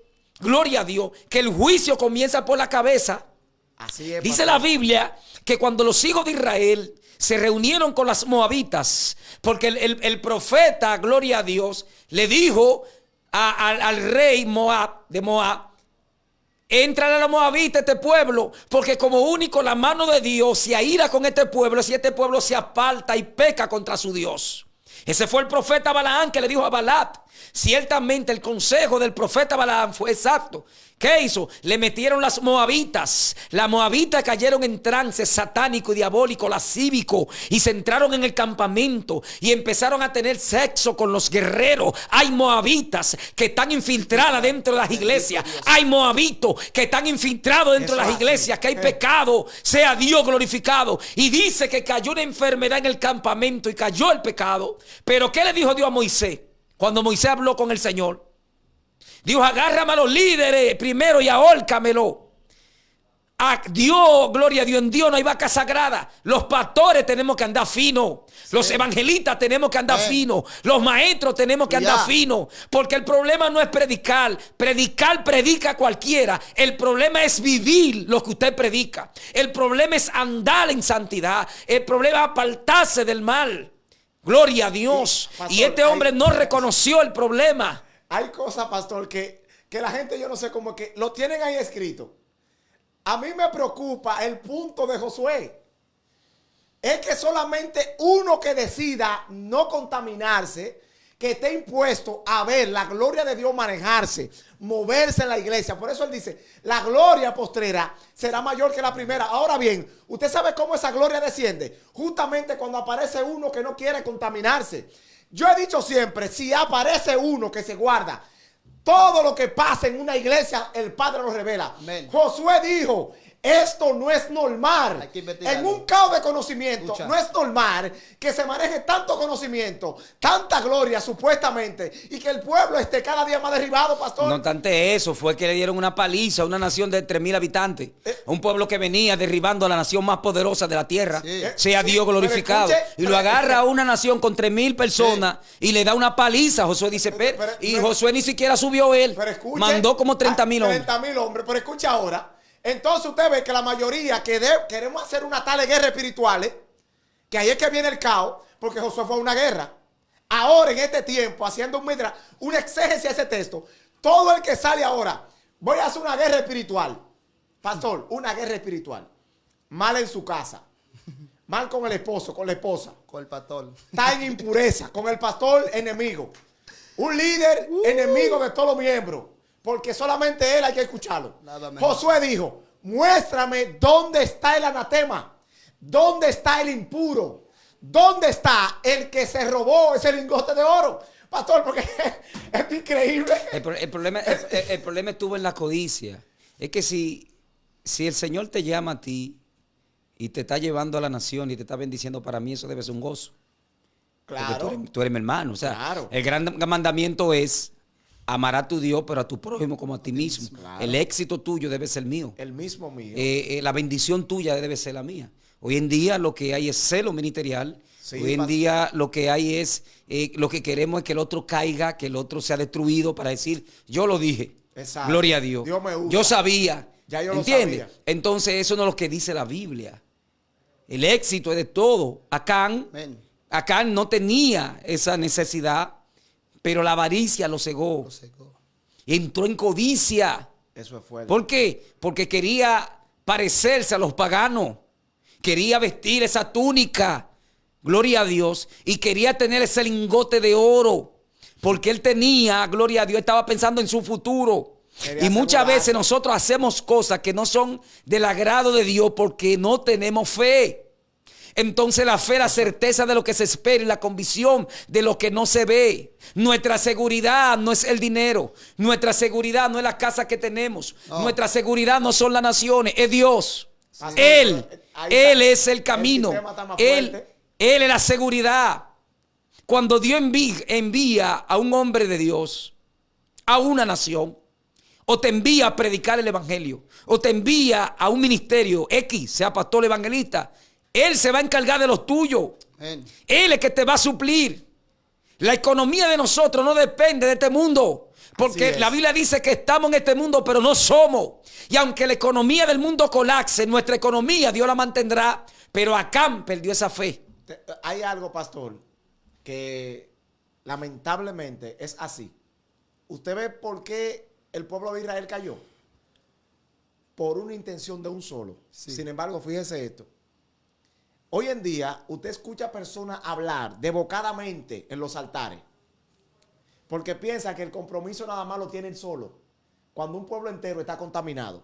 Speaker 3: gloria a Dios, que el juicio comienza por la cabeza.
Speaker 1: Así es.
Speaker 3: Dice la Biblia que cuando los hijos de Israel se reunieron con las moabitas, porque el profeta, gloria a Dios, le dijo al rey de Moab: entra a la moabita, este pueblo, porque como único la mano de Dios se aira con este pueblo si este pueblo se aparta y peca contra su Dios. Ese fue el profeta Balaam que le dijo a Balac. Ciertamente el consejo del profeta Balaam fue exacto. ¿Qué hizo? Le metieron las moabitas. Las moabitas cayeron en trance satánico y diabólico, lascívico, y se entraron en el campamento y empezaron a tener sexo con los guerreros. Hay moabitas que están infiltradas dentro de las iglesias. Hay moabitos que están infiltrados dentro de las iglesias, que hay pecado. Sea Dios glorificado. Y dice que cayó una enfermedad en el campamento y cayó el pecado. Pero ¿qué le dijo Dios a Moisés cuando Moisés habló con el Señor? Dijo: agárrame a los líderes primero y ahórcamelo. A Dios, gloria a Dios, en Dios no hay vaca sagrada. Los pastores tenemos que andar fino. Sí. Los evangelistas tenemos que andar fino. Los maestros tenemos que andar fino. Porque el problema no es predicar. Predicar, predica cualquiera. El problema es vivir lo que usted predica. El problema es andar en santidad. El problema es apartarse del mal. Gloria a Dios. Sí, pastor, y este hombre no reconoció el problema.
Speaker 1: Hay cosas, pastor, que la gente, yo no sé cómo que lo tienen ahí escrito. A mí me preocupa el punto de Josué. Es que solamente uno que decida no contaminarse, que esté impuesto a ver la gloria de Dios manejarse, moverse en la iglesia. Por eso él dice, la gloria postrera será mayor que la primera. Ahora bien, ¿usted sabe cómo esa gloria desciende? Justamente cuando aparece uno que no quiere contaminarse. Yo he dicho siempre, si aparece uno que se guarda todo lo que pasa en una iglesia, el Padre lo revela. Amén. Josué dijo, esto no es normal. En un caos de conocimiento, no es normal que se maneje tanto conocimiento, tanta gloria supuestamente, y que el pueblo esté cada día más derribado, pastor.
Speaker 3: No obstante eso, fue que le dieron una paliza a una nación de 3,000 habitantes. Un pueblo que venía derribando a la nación más poderosa de la tierra. Sí. Sea Dios glorificado. Y lo agarra a una nación con 3,000 personas y le da una paliza. Josué dice, Josué ni siquiera subió él. Mandó como 30,000 hombres.
Speaker 1: 30,000 hombres, pero escucha ahora. Entonces usted ve que la mayoría queremos hacer una tal guerra espirituales, que ahí es que viene el caos, porque Josué fue a una guerra. Ahora en este tiempo, haciendo una exégesis a ese texto, todo el que sale ahora, voy a hacer una guerra espiritual. Pastor, una guerra espiritual. Mal en su casa, mal con el esposo, con la esposa.
Speaker 2: Con el pastor.
Speaker 1: Está en impureza, con el pastor enemigo. Un líder enemigo de todos los miembros. Porque solamente él hay que escucharlo. Josué dijo, muéstrame dónde está el anatema, dónde está el impuro, dónde está el que se robó ese lingote de oro. Pastor, porque es increíble.
Speaker 3: El problema estuvo en la codicia. Es que si el Señor te llama a ti y te está llevando a la nación y te está bendiciendo, para mí eso debe ser un gozo.
Speaker 1: Claro.
Speaker 3: Tú eres mi hermano. O sea,
Speaker 1: claro.
Speaker 3: El gran mandamiento es amar a tu Dios, pero a tu prójimo como a ti mismo. Claro. El éxito tuyo debe ser mío.
Speaker 1: El mismo mío.
Speaker 3: La bendición tuya debe ser la mía. Hoy en día lo que hay es celo ministerial. Sí, hoy en día lo que hay es, lo que queremos es que el otro caiga, que el otro sea destruido para decir, yo lo dije.
Speaker 1: Exacto.
Speaker 3: Gloria a Dios.
Speaker 1: Dios me usa.
Speaker 3: Yo sabía.
Speaker 1: Ya yo lo
Speaker 3: ¿entiendes?
Speaker 1: sabía.
Speaker 3: Entonces eso no es lo que dice la Biblia. El éxito es de todo. Acán no tenía esa necesidad, pero la avaricia lo cegó. Entró en codicia.
Speaker 1: Eso es fuerte.
Speaker 3: ¿Por qué? Porque quería parecerse a los paganos. Quería vestir esa túnica. Gloria a Dios. Y quería tener ese lingote de oro. Porque él tenía, gloria a Dios, estaba pensando en su futuro. Y muchas veces nosotros hacemos cosas que no son del agrado de Dios porque no tenemos fe. Entonces la fe, la certeza de lo que se espera y la convicción de lo que no se ve. Nuestra seguridad no es el dinero. Nuestra seguridad no es la casa que tenemos. Nuestra seguridad no son las naciones, es Dios. Sí. Él es el camino. Él es la seguridad. Cuando Dios envía a un hombre de Dios a una nación, o te envía a predicar el evangelio, o te envía a un ministerio X, sea pastor evangelista, Él se va a encargar de los tuyos. Él es el que te va a suplir. La economía de nosotros no depende de este mundo. Porque la Biblia dice que estamos en este mundo, pero no somos. Y aunque la economía del mundo colapse, nuestra economía Dios la mantendrá. Pero Acán perdió esa fe.
Speaker 1: Hay algo, pastor, que lamentablemente es así. ¿Usted ve por qué el pueblo de Israel cayó? Por una intención de un solo. Sí. Sin embargo, fíjese esto. Hoy en día, usted escucha a personas hablar devocadamente en los altares porque piensa que el compromiso nada más lo tiene él solo, cuando un pueblo entero está contaminado.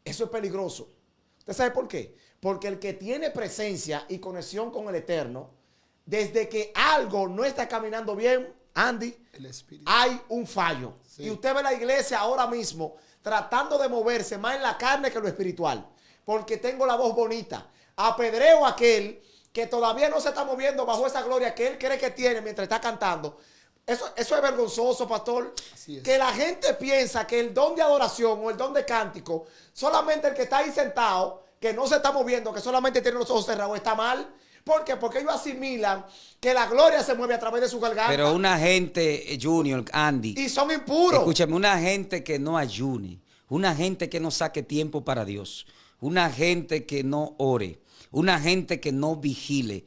Speaker 1: Eso es peligroso. ¿Usted sabe por qué? Porque el que tiene presencia y conexión con el Eterno, desde que algo no está caminando bien, Andy, hay un fallo. Sí. Y usted ve la iglesia ahora mismo tratando de moverse más en la carne que en lo espiritual, porque tengo la voz bonita. Apedreo a aquel que todavía no se está moviendo bajo esa gloria que él cree que tiene mientras está cantando. Eso es vergonzoso, pastor.
Speaker 2: Así es.
Speaker 1: Que la gente piensa que el don de adoración o el don de cántico, solamente el que está ahí sentado, que no se está moviendo, que solamente tiene los ojos cerrados, está mal. ¿Por qué? Porque ellos asimilan que la gloria se mueve a través de su garganta.
Speaker 3: Pero una gente, Junior, Andy.
Speaker 1: Y son impuros.
Speaker 3: Escúchame, una gente que no ayune, una gente que no saque tiempo para Dios, una gente que no ore, una gente que no vigile,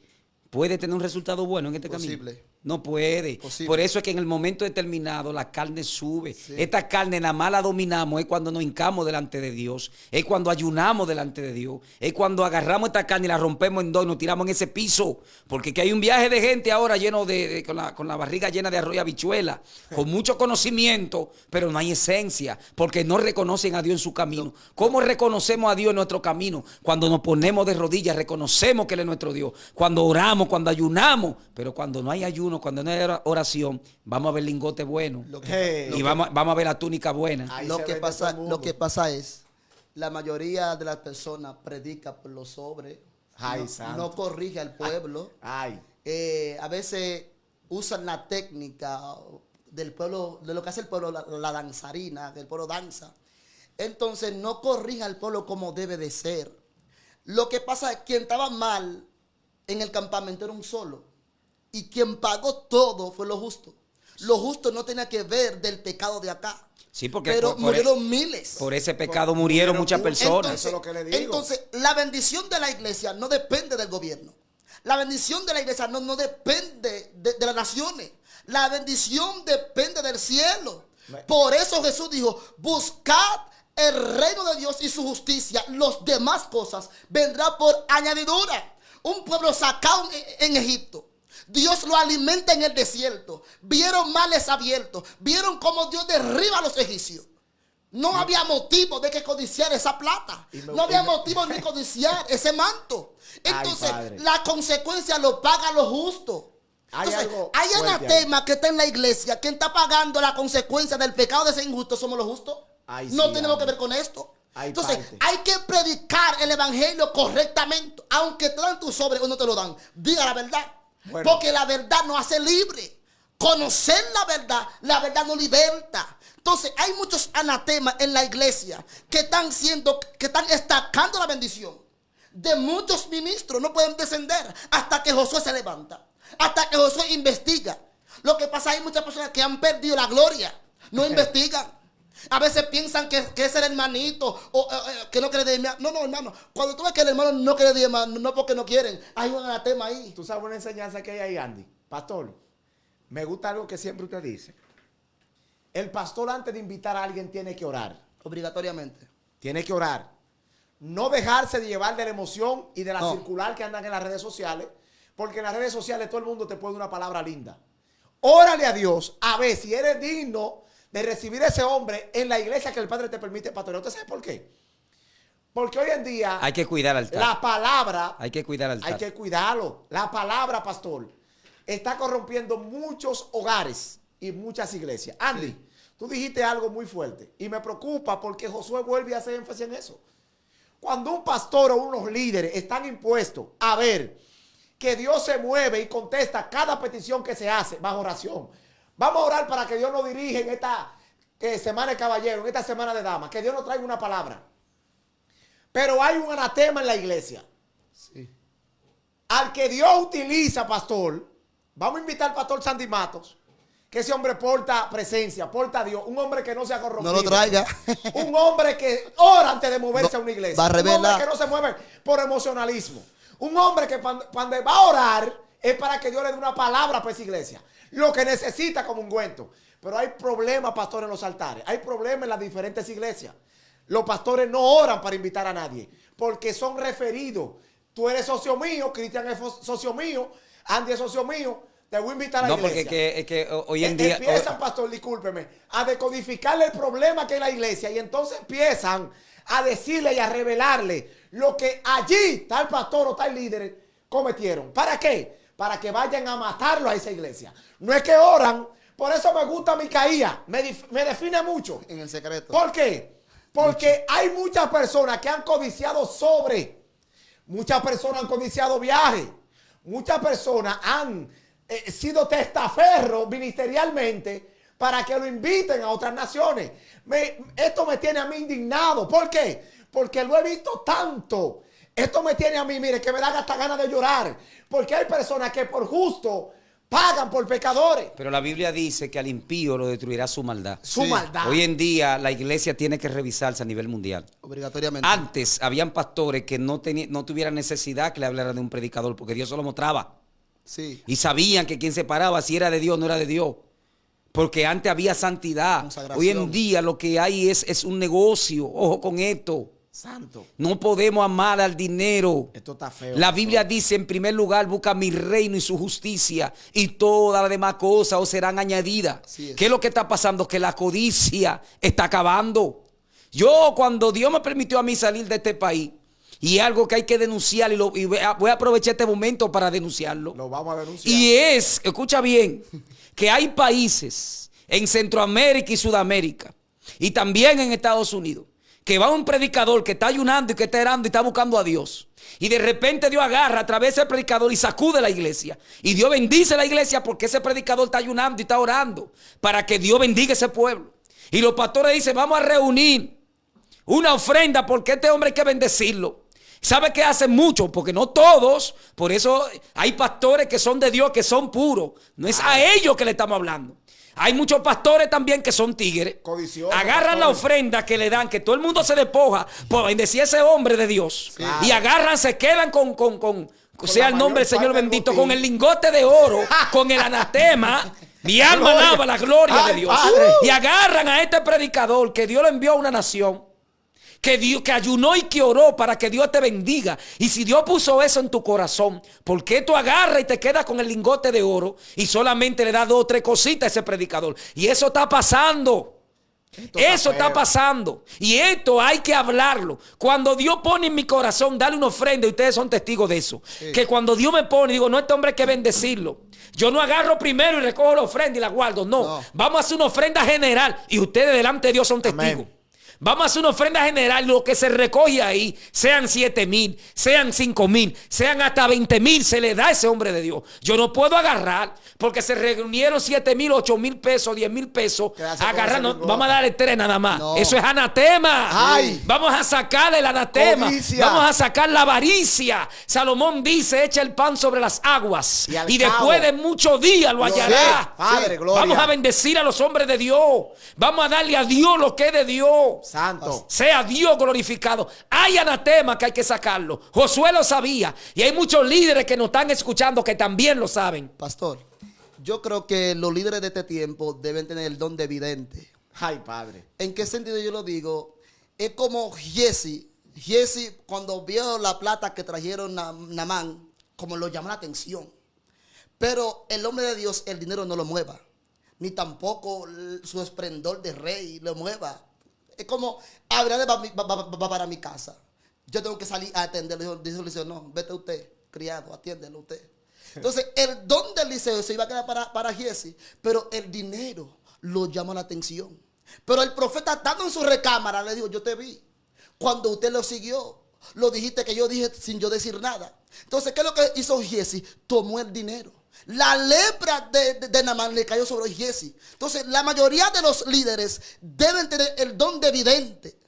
Speaker 3: ¿puede tener un resultado bueno en este
Speaker 2: Posible.
Speaker 3: camino? No puede.
Speaker 2: Posible.
Speaker 3: Por eso es que en el momento determinado la carne sube.
Speaker 2: Sí.
Speaker 3: Esta carne nada más la dominamos es cuando nos hincamos delante de Dios, es cuando ayunamos delante de Dios, es cuando agarramos esta carne y la rompemos en dos y nos tiramos en ese piso. Porque que hay un viaje de gente ahora lleno con la barriga llena de arroz y habichuela, con mucho conocimiento, pero no hay esencia, porque no reconocen a Dios en su camino. ¿Cómo reconocemos a Dios en nuestro camino? Cuando nos ponemos de rodillas, reconocemos que Él es nuestro Dios. Cuando oramos, cuando ayunamos, pero cuando no hay ayuno, cuando no hay oración, vamos a ver lingote bueno. Y vamos a ver la túnica buena.
Speaker 1: Ahí
Speaker 2: Lo
Speaker 1: se
Speaker 2: que
Speaker 1: vende
Speaker 2: pasa,
Speaker 1: todo el mundo.
Speaker 2: lo que pasa es, la mayoría de las personas predica por los sobres,
Speaker 1: Ay, santo.
Speaker 2: no corrige al pueblo.
Speaker 1: Ay.
Speaker 2: A veces usan la técnica del pueblo, de lo que hace el pueblo, la danzarina, que el pueblo danza. Entonces no corrige al pueblo como debe de ser. Lo que pasa es que quien estaba mal en el campamento era un solo. Y quien pagó todo fue lo justo. Lo justo no tenía que ver del pecado de acá.
Speaker 3: Sí, porque
Speaker 2: pero murieron miles.
Speaker 3: por ese pecado murieron muchas personas.
Speaker 1: Eso es lo que le digo.
Speaker 2: Entonces, la bendición de la iglesia no depende del gobierno. La bendición de la iglesia no depende de las naciones. La bendición depende del cielo. Por eso Jesús dijo, buscad el reino de Dios y su justicia. Las demás cosas vendrán por añadidura. Un pueblo sacado en Egipto. Dios lo alimenta en el desierto. Vieron males abiertos. Vieron cómo Dios derriba a los egipcios. No había motivo de que codiciar esa plata. No había motivo de codiciar ese manto. Entonces,
Speaker 1: Padre.
Speaker 2: la consecuencia lo paga lo justo.
Speaker 1: Hay
Speaker 2: Entonces,
Speaker 1: algo
Speaker 2: hay
Speaker 1: fuerte
Speaker 2: anatema que está en la iglesia. ¿Quién está pagando la consecuencia del pecado de ser injusto? ¿Somos los justos?
Speaker 1: Ay,
Speaker 2: No
Speaker 1: sí,
Speaker 2: tenemos
Speaker 1: Ana.
Speaker 2: que ver con esto.
Speaker 1: Hay
Speaker 2: Entonces,
Speaker 1: parte.
Speaker 2: hay que predicar el evangelio correctamente. Aunque te dan tu sobre o no te lo dan. Diga la verdad.
Speaker 1: Bueno.
Speaker 2: Porque la verdad nos hace libre. Conocer la verdad nos liberta. Entonces, hay muchos anatemas en la iglesia que están destacando la bendición de muchos ministros. No pueden descender hasta que Josué se levanta, hasta que Josué investiga. Lo que pasa, hay muchas personas que han perdido la gloria, no investigan. A veces piensan que es el hermanito o que no quiere diezmar. No, hermano. Cuando tú ves que el hermano no quiere diezmar, no porque no quieren, hay un anatema ahí.
Speaker 1: Tú sabes una enseñanza que hay ahí, Andy. Pastor, me gusta algo que siempre usted dice. El pastor antes de invitar a alguien tiene que orar.
Speaker 2: Obligatoriamente.
Speaker 1: Tiene que orar. No dejarse de llevar de la emoción y de la
Speaker 2: No.
Speaker 1: circular que andan en las redes sociales. Porque en las redes sociales todo el mundo te pone una palabra linda. Órale a Dios a ver si eres digno de recibir ese hombre en la iglesia que el Padre te permite pastorear. ¿Usted sabe por qué? Porque hoy en día
Speaker 3: Hay que cuidar al altar.
Speaker 1: la palabra
Speaker 3: Hay que cuidar al altar.
Speaker 1: hay que cuidarlo. La palabra, pastor, está corrompiendo muchos hogares y muchas iglesias. Andy, tú dijiste algo muy fuerte y me preocupa porque Josué vuelve a hacer énfasis en eso. Cuando un pastor o unos líderes están impuestos a ver que Dios se mueve y contesta cada petición que se hace bajo oración. Vamos a orar para que Dios nos dirija en esta semana de caballero, en esta semana de damas, que Dios nos traiga una palabra. Pero hay un anatema en la iglesia.
Speaker 2: Sí.
Speaker 1: Al que Dios utiliza, pastor, vamos a invitar al pastor Sandy Matos, que ese hombre porta presencia, porta a Dios, un hombre que no sea corrompido.
Speaker 2: No lo traiga.
Speaker 1: Un hombre que ora antes de moverse
Speaker 2: No,
Speaker 1: a una iglesia.
Speaker 2: va a
Speaker 1: Un
Speaker 2: revelar.
Speaker 1: hombre que no se mueve por emocionalismo. Un hombre que cuando va a orar es para que Dios le dé una palabra para esa iglesia. Lo que necesita como ungüento. Pero hay problemas, pastor, en los altares. Hay problemas en las diferentes iglesias. Los pastores no oran para invitar a nadie, porque son referidos. Tú eres socio mío, Cristian es socio mío, Andy es socio mío, te voy a invitar a la
Speaker 3: No,
Speaker 1: iglesia.
Speaker 3: porque es que hoy en día...
Speaker 1: Empiezan, pastor, discúlpeme, a decodificarle el problema que es la iglesia y entonces empiezan a decirle y a revelarle lo que allí tal pastor o tal líder cometieron. ¿Para qué? Para que vayan a matarlo a esa iglesia. No es que oran, por eso me gusta Micaía, me define mucho.
Speaker 2: En el secreto.
Speaker 1: ¿Por qué? Porque hay muchas personas que han codiciado sobre, muchas personas han codiciado viajes, muchas personas han sido testaferro ministerialmente para que lo inviten a otras naciones. Esto me tiene a mí indignado. ¿Por qué? Porque lo he visto tanto. Esto me tiene a mí, mire, que me da hasta ganas de llorar. Porque hay personas que por justo pagan por pecadores.
Speaker 3: Pero la Biblia dice que al impío lo destruirá su maldad.
Speaker 1: Su maldad.
Speaker 3: Hoy en día la iglesia tiene que revisarse a nivel mundial.
Speaker 2: Obligatoriamente.
Speaker 3: Antes habían pastores que no tuvieran necesidad que le hablaran de un predicador porque Dios se lo mostraba.
Speaker 2: Sí.
Speaker 3: Y sabían que quien se paraba, si era de Dios o no era de Dios. Porque antes había santidad.
Speaker 2: Consagración.
Speaker 3: Hoy en día lo que hay es un negocio. Ojo con esto.
Speaker 1: Santo.
Speaker 3: No podemos amar al dinero.
Speaker 1: Esto está feo.
Speaker 3: La Biblia dice, en primer lugar, busca mi reino y su justicia, y todas las demás cosas os serán añadidas. ¿Qué es lo que está pasando? Que la codicia está acabando. Yo, cuando Dios me permitió a mí salir de este país, y es algo que hay que denunciar, y voy a aprovechar este momento para denunciarlo.
Speaker 1: Lo vamos a denunciar.
Speaker 3: Y escucha bien, que hay países en Centroamérica y Sudamérica, y también en Estados Unidos, que va un predicador que está ayunando y que está orando y está buscando a Dios. Y de repente Dios agarra a través del predicador y sacude la iglesia. Y Dios bendice la iglesia porque ese predicador está ayunando y está orando para que Dios bendiga ese pueblo. Y los pastores dicen, vamos a reunir una ofrenda porque este hombre hay que bendecirlo. ¿Sabe qué hacen mucho? Porque no todos, por eso hay pastores que son de Dios, que son puros. No es a ellos que le estamos hablando. Hay muchos pastores también que son tigres.
Speaker 1: Codiciosos,
Speaker 3: agarran la ofrenda que le dan, que todo el mundo se despoja por bendecir a ese hombre de Dios.
Speaker 1: Claro.
Speaker 3: Y agarran, se quedan con sea el nombre del Señor bendito, con el lingote de oro, con el anatema. Mi alma alaba la gloria de Dios. Y agarran a este predicador que Dios le envió a una nación, que ayunó y que oró para que Dios te bendiga. Y si Dios puso eso en tu corazón, ¿por qué tú agarras y te quedas con el lingote de oro y solamente le das 2 o 3 cositas a ese predicador? Y eso está pasando. Eso está pasando. Y esto hay que hablarlo. Cuando Dios pone en mi corazón darle una ofrenda, y ustedes son testigos de eso, que cuando Dios me pone, digo, no, este hombre hay que bendecirlo. Yo no agarro primero y recojo la ofrenda y la guardo. No. Vamos a hacer una ofrenda general. Y ustedes delante de Dios son testigos. Amén. Vamos a hacer una ofrenda general. Lo que se recoge ahí, sean 7,000, sean 5,000, sean hasta 20,000, se le da a ese hombre de Dios. Yo no puedo agarrar porque se reunieron 7,000, 8,000 pesos, 10,000 pesos. Agarrar, no, vamos a darle 3 nada más. No. Eso es anatema. Ay. Vamos a sacarle el anatema. Codicia. Vamos a sacar la avaricia. Salomón dice, echa el pan sobre las aguas y después de muchos días lo hallará.
Speaker 1: Padre, gloria.
Speaker 3: Vamos a bendecir a los hombres de Dios. Vamos a darle a Dios lo que es de Dios.
Speaker 1: Santo.
Speaker 3: Sea Dios glorificado. Hay anatema que hay que sacarlo. Josué lo sabía. Y hay muchos líderes que nos están escuchando que también lo saben.
Speaker 2: Pastor, yo creo que los líderes de este tiempo deben tener el don de vidente.
Speaker 1: Ay, Padre.
Speaker 2: ¿En qué sentido yo lo digo? Es como Giesi. Giesi, cuando vio la plata que trajeron Naamán, como lo llamó la atención. Pero el hombre de Dios, el dinero no lo mueva. Ni tampoco su esplendor de rey lo mueva. Es como, Abraham va para mi casa. Yo tengo que salir a atenderlo. Dice Eliseo, no, vete usted, criado, atiéndelo usted. Entonces, el don de Eliseo se iba a quedar para Giesi, pero el dinero lo llama la atención. Pero el profeta, estando en su recámara, le dijo, yo te vi. Cuando usted lo siguió, lo dijiste que yo dije sin yo decir nada. Entonces, ¿qué es lo que hizo Giesi? Tomó el dinero. La lepra de Naamán le cayó sobre Giesi. Entonces, la mayoría de los líderes deben tener el don de vidente.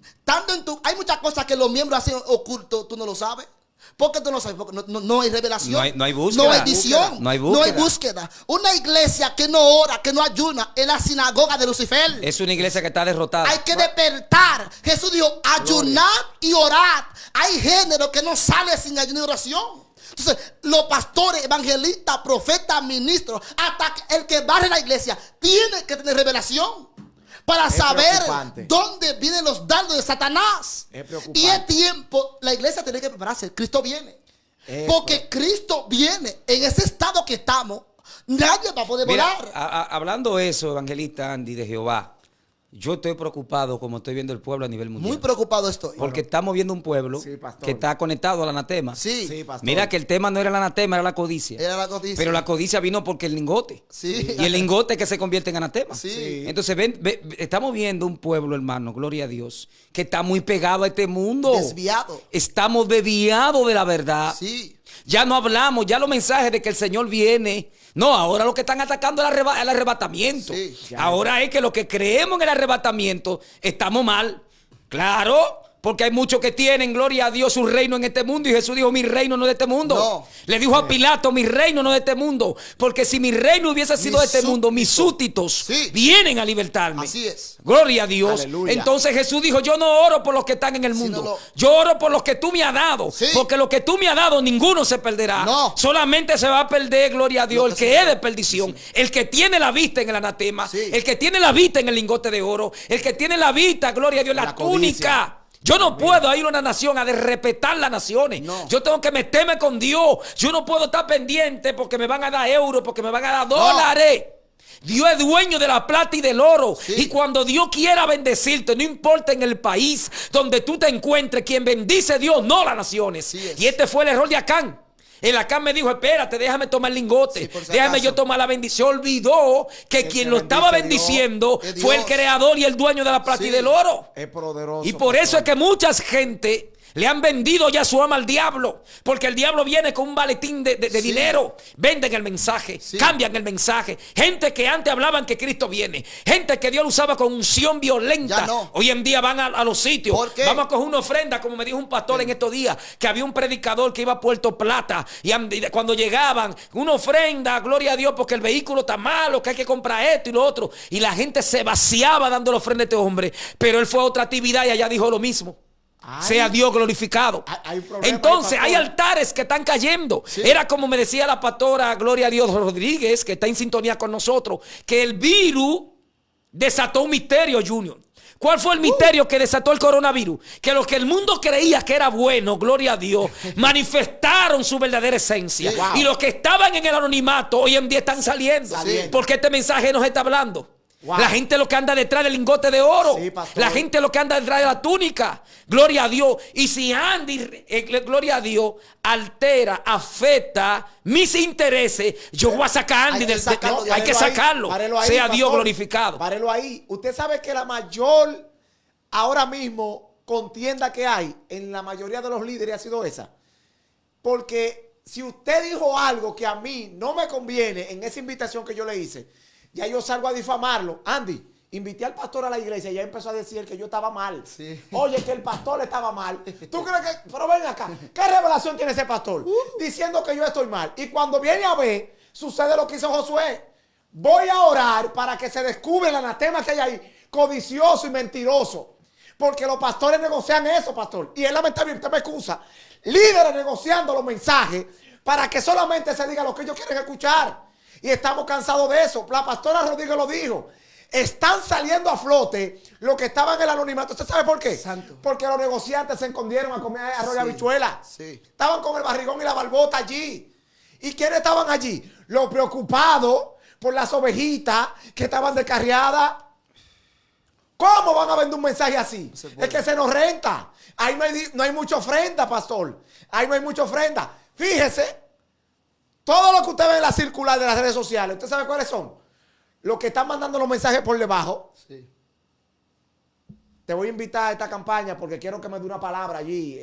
Speaker 2: Hay muchas cosas que los miembros hacen oculto, tú no lo sabes. ¿Por qué tú no lo sabes? Porque no hay revelación.
Speaker 3: No hay búsqueda.
Speaker 2: No hay visión.
Speaker 3: No hay búsqueda.
Speaker 2: No hay búsqueda. Una iglesia que no ora, que no ayuna, es la sinagoga de Lucifer.
Speaker 3: Es una iglesia que está derrotada.
Speaker 2: Hay que despertar. Jesús dijo, ayunad y orad. Hay género que no sale sin ayuno y oración. Entonces, los pastores, evangelistas, profetas, ministros, hasta el que barre la iglesia, tiene que tener revelación para saber dónde vienen los dardos de Satanás. Y es tiempo, la iglesia tiene que prepararse. Cristo viene. Porque Cristo viene. En ese estado que estamos, nadie va a poder volar.
Speaker 3: Hablando eso, evangelista Andy de Jehová, yo estoy preocupado como estoy viendo el pueblo a nivel mundial.
Speaker 2: Muy preocupado estoy.
Speaker 3: Porque estamos viendo un pueblo que está conectado al anatema.
Speaker 2: Sí,
Speaker 1: pastor.
Speaker 3: Mira que el tema no era el anatema, era la codicia.
Speaker 2: Era la codicia.
Speaker 3: Pero la codicia vino porque el lingote.
Speaker 2: Sí.
Speaker 3: Y el lingote que se convierte en anatema.
Speaker 2: Sí.
Speaker 3: Entonces estamos viendo un pueblo, hermano, gloria a Dios, que está muy pegado a este mundo.
Speaker 2: Desviado.
Speaker 3: Estamos desviados de la verdad.
Speaker 2: Sí.
Speaker 3: Ya no hablamos, ya los mensajes de que el Señor viene No, ahora lo que están atacando es el arrebatamiento.
Speaker 2: Sí.
Speaker 3: Ahora es que los que creemos en el arrebatamiento estamos mal. Claro, porque hay muchos que tienen, gloria a Dios, su reino en este mundo. Y Jesús dijo, mi reino no es de este mundo.
Speaker 2: No.
Speaker 3: Le dijo a Pilato, mi reino no es de este mundo. Porque si mi reino hubiese sido de este mundo, mis súbditos vienen a libertarme.
Speaker 2: Así es.
Speaker 3: Gloria a Dios.
Speaker 1: Aleluya.
Speaker 3: Entonces Jesús dijo, yo no oro por los que están en el mundo. Yo oro por los que tú me has dado.
Speaker 2: Sí.
Speaker 3: Porque lo que tú me has dado, ninguno se perderá.
Speaker 2: No.
Speaker 3: Solamente se va a perder, gloria a Dios,
Speaker 2: Lo
Speaker 3: el
Speaker 2: que
Speaker 3: que
Speaker 2: se
Speaker 3: es de
Speaker 2: sabe.
Speaker 3: perdición. El que tiene la vista en el anatema.
Speaker 2: Sí.
Speaker 3: El que tiene la vista en el lingote de oro. El que tiene la vista, gloria a Dios,
Speaker 1: La
Speaker 3: la
Speaker 1: codicia.
Speaker 3: túnica. Yo no puedo ir a una nación a respetar las naciones.
Speaker 2: No.
Speaker 3: Yo tengo que meterme con Dios. Yo no puedo estar pendiente porque me van a dar euros, porque me van a dar dólares. Dios es dueño de la plata y del oro.
Speaker 2: Sí.
Speaker 3: Y cuando Dios quiera bendecirte, no importa en el país donde tú te encuentres, quien bendice a Dios, no las naciones.
Speaker 2: Sí es.
Speaker 3: Y este fue el error de Acán. El Acán me dijo, espérate, déjame tomar el lingote.
Speaker 2: Sí, por si
Speaker 3: déjame
Speaker 2: acaso.
Speaker 3: yo tomar la bendición. Olvidó que quien
Speaker 1: te
Speaker 3: lo estaba
Speaker 1: bendice
Speaker 3: bendiciendo
Speaker 2: Dios.
Speaker 3: fue el creador y el dueño de la plata
Speaker 2: Sí.
Speaker 3: y del oro.
Speaker 1: Es poderoso.
Speaker 3: Y por eso es
Speaker 1: pastor.
Speaker 3: que mucha gente le han vendido ya su alma al diablo. Porque el diablo viene con un maletín de
Speaker 2: Sí.
Speaker 3: dinero. Venden el mensaje,
Speaker 2: Sí.
Speaker 3: cambian el mensaje. Gente que antes hablaban que Cristo viene. Gente que Dios lo usaba con unción violenta.
Speaker 2: Ya no.
Speaker 3: Hoy en día van a los sitios.
Speaker 2: ¿Por qué?
Speaker 3: Vamos a coger una ofrenda, como me dijo un pastor en estos días, que había un predicador que iba a Puerto Plata. Y cuando llegaban, una ofrenda, gloria a Dios, porque el vehículo está malo, que hay que comprar esto y lo otro. Y la gente se vaciaba dando la ofrenda a este hombre. Pero él fue a otra actividad y allá dijo lo mismo.
Speaker 1: Ay.
Speaker 3: Sea Dios glorificado.
Speaker 1: Hay un problema
Speaker 3: Entonces
Speaker 1: ahí,
Speaker 3: hay
Speaker 1: pastor.
Speaker 3: altares que están cayendo.
Speaker 2: Sí.
Speaker 3: Era como me decía la pastora Gloria a Dios Rodríguez, que está en sintonía con nosotros, que el virus desató un misterio, Junior. ¿Cuál fue el misterio que desató el coronavirus? Que lo que el mundo creía que era bueno, gloria a Dios, manifestaron su verdadera esencia.
Speaker 2: Sí.
Speaker 1: Wow.
Speaker 3: Y los que estaban en el anonimato hoy en día están saliendo.
Speaker 1: Saliendo.
Speaker 3: Porque este mensaje nos está hablando.
Speaker 1: Wow.
Speaker 3: La gente lo que anda detrás del lingote de oro.
Speaker 1: Sí, pastor.
Speaker 3: La gente lo que anda detrás de la túnica. Gloria a Dios. Y si Andy, gloria a Dios, altera, afecta mis intereses, yo voy a sacar a Andy
Speaker 2: Hay que
Speaker 3: del
Speaker 2: sacarlo de
Speaker 3: hay que
Speaker 1: Párelo ahí,
Speaker 3: sacarlo.
Speaker 1: párelo ahí,
Speaker 3: Sea
Speaker 1: pastor.
Speaker 3: Dios glorificado.
Speaker 1: Párelo ahí. Usted sabe que la mayor, ahora mismo, contienda que hay en la mayoría de los líderes ha sido esa. Porque si usted dijo algo que a mí no me conviene en esa invitación que yo le hice, ya yo salgo a difamarlo. Andy, invité al pastor a la iglesia y ya empezó a decir que yo estaba mal.
Speaker 2: Sí.
Speaker 1: Oye, que el pastor estaba mal. ¿Tú crees que...? Pero ven acá. ¿Qué revelación tiene ese pastor? Diciendo que yo estoy mal. Y cuando viene a ver, sucede lo que hizo Josué. Voy a orar para que se descubra el anatema que hay ahí, codicioso y mentiroso. Porque los pastores negocian eso, pastor. Y es lamentable, usted me excusa. Líderes negociando los mensajes para que solamente se diga lo que ellos quieren escuchar. Y estamos cansados de eso. La pastora Rodríguez lo dijo. Están saliendo a flote los que estaban en el anonimato. ¿Usted sabe por qué?
Speaker 2: Santo.
Speaker 1: Porque los negociantes se escondieron a comer arroz y
Speaker 2: Sí,
Speaker 1: habichuela.
Speaker 2: sí.
Speaker 1: Estaban con el barrigón y la barbota allí. ¿Y quiénes estaban allí? Los preocupados por las ovejitas que estaban descarriadas. ¿Cómo van a vender un mensaje así?
Speaker 2: se puede.
Speaker 1: Es que se nos renta. Ahí no hay mucha ofrenda, pastor. Ahí no hay mucha ofrenda. Fíjese, todo lo que usted ve en la circular de las redes sociales, ¿usted sabe cuáles son? Los que están mandando los mensajes por debajo.
Speaker 2: Sí.
Speaker 1: Te voy a invitar a esta campaña porque quiero que me dé una palabra allí.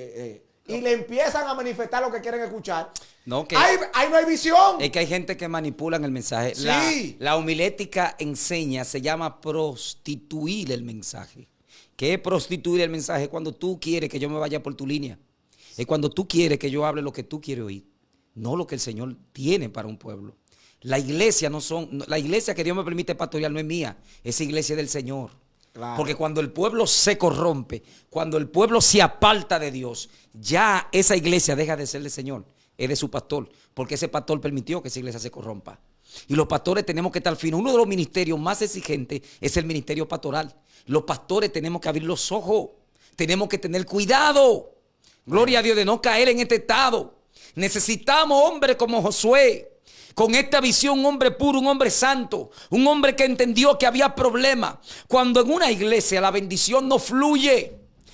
Speaker 1: Y le empiezan a manifestar lo que quieren escuchar.
Speaker 3: No, que
Speaker 1: Ahí no hay visión.
Speaker 3: es que hay gente que manipulan el mensaje.
Speaker 1: Sí.
Speaker 3: La homilética enseña, se llama prostituir el mensaje. ¿Qué es prostituir el mensaje? Cuando tú quieres que yo me vaya por tu línea. Es cuando tú quieres que yo hable lo que tú quieres oír. No lo que el Señor tiene para un pueblo. La iglesia la iglesia que Dios me permite pastorear no es mía. Esa iglesia es del Señor.
Speaker 1: Claro.
Speaker 3: Porque cuando el pueblo se corrompe, cuando el pueblo se aparta de Dios, ya esa iglesia deja de ser del Señor, es de su pastor, porque ese pastor permitió que esa iglesia se corrompa. Y los pastores tenemos que estar finos. Uno de los ministerios más exigentes es el ministerio pastoral. Los pastores tenemos que abrir los ojos, tenemos que tener cuidado, gloria a Dios, de no caer en este estado. Necesitamos hombres como Josué, con esta visión, un hombre puro, un hombre santo, un hombre que entendió que había problemas. Cuando en una iglesia la bendición no fluye,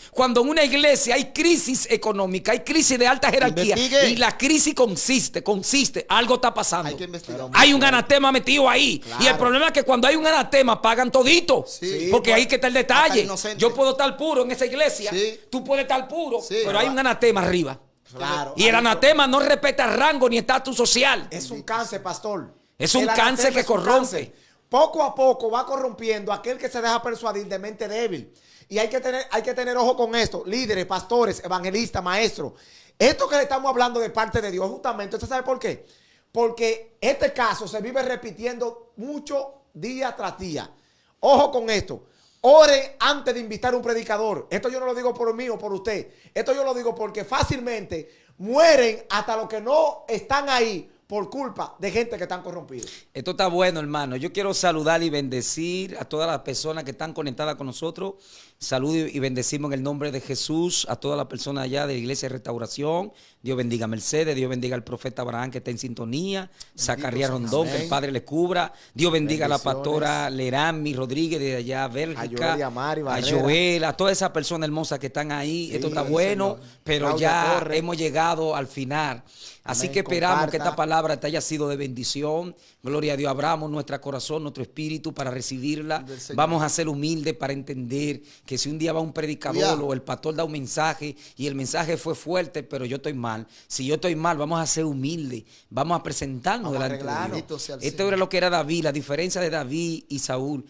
Speaker 3: cuando en una iglesia hay crisis económica, hay crisis de alta jerarquía,
Speaker 2: Investigue.
Speaker 3: y la crisis consiste, algo está pasando.
Speaker 2: Hay que investigar.
Speaker 3: Hay un anatema metido ahí.
Speaker 1: Claro.
Speaker 3: Y el problema es que cuando hay un anatema pagan todito.
Speaker 2: Sí.
Speaker 3: Porque ahí que está el detalle.
Speaker 2: Hasta inocente.
Speaker 3: Yo puedo estar puro en esa iglesia.
Speaker 2: Sí.
Speaker 3: Tú puedes estar puro.
Speaker 2: Sí.
Speaker 3: Pero hay un anatema arriba.
Speaker 1: Claro.
Speaker 3: Y el anatema no respeta rango ni estatus social.
Speaker 1: Es un cáncer, pastor.
Speaker 3: Es un
Speaker 1: El
Speaker 3: cáncer
Speaker 1: anatema
Speaker 3: que
Speaker 1: es un
Speaker 3: corrompe.
Speaker 1: cáncer. Poco a poco va corrompiendo a aquel que se deja persuadir de mente débil. Y hay que tener ojo con esto. Líderes, pastores, evangelistas, maestros. Esto que le estamos hablando de parte de Dios, justamente, ¿usted sabe por qué? Porque este caso se vive repitiendo mucho día tras día. Ojo con esto. Ore antes de invitar a un predicador. Esto yo no lo digo por mí o por usted. Esto yo lo digo porque fácilmente mueren hasta los que no están ahí por culpa de gente que están corrompidos.
Speaker 3: Esto está bueno, hermano. Yo quiero saludar y bendecir a todas las personas que están conectadas con nosotros. Saludo y bendecimos en el nombre de Jesús a todas las personas allá de la Iglesia de Restauración. Dios bendiga a Mercedes, Dios bendiga al profeta Abraham que está en sintonía, Zacarías Rondón, que el Padre le cubra. Dios bendiga a la pastora Lerami Rodríguez de allá, Bélgica, a Joel, a todas esas personas hermosas que están ahí. Sí, esto está bueno, señor. Pero Claudia ya Torres. Hemos llegado al final. Así que esperamos que esta palabra te haya sido de bendición. Gloria a Dios, abramos nuestro corazón, nuestro espíritu para recibirla. Vamos a ser humildes para entender que si un día va un predicador o el pastor da un mensaje y el mensaje fue fuerte, pero yo estoy mal. Si yo estoy mal, vamos a ser humildes. Vamos a presentarnos delante de Dios. Esto era lo que era David, la diferencia de David y Saúl.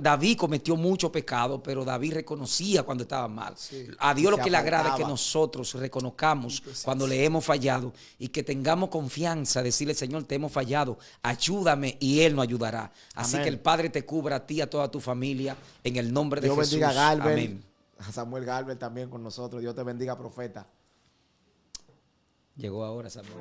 Speaker 3: David cometió mucho pecado, pero David reconocía cuando estaba mal. Sí. A Dios lo que le agrada es que nosotros reconozcamos cuando le hemos fallado y que tengamos confianza, decirle, Señor, te hemos fallado, ayúdame y Él nos ayudará. Así que el Padre te cubra a ti y a toda tu familia en el nombre de Jesús.
Speaker 1: Dios bendiga a Galvez,
Speaker 3: amén.
Speaker 1: A Samuel Galvez también con nosotros. Dios te bendiga, profeta.
Speaker 3: Llegó ahora, Samuel.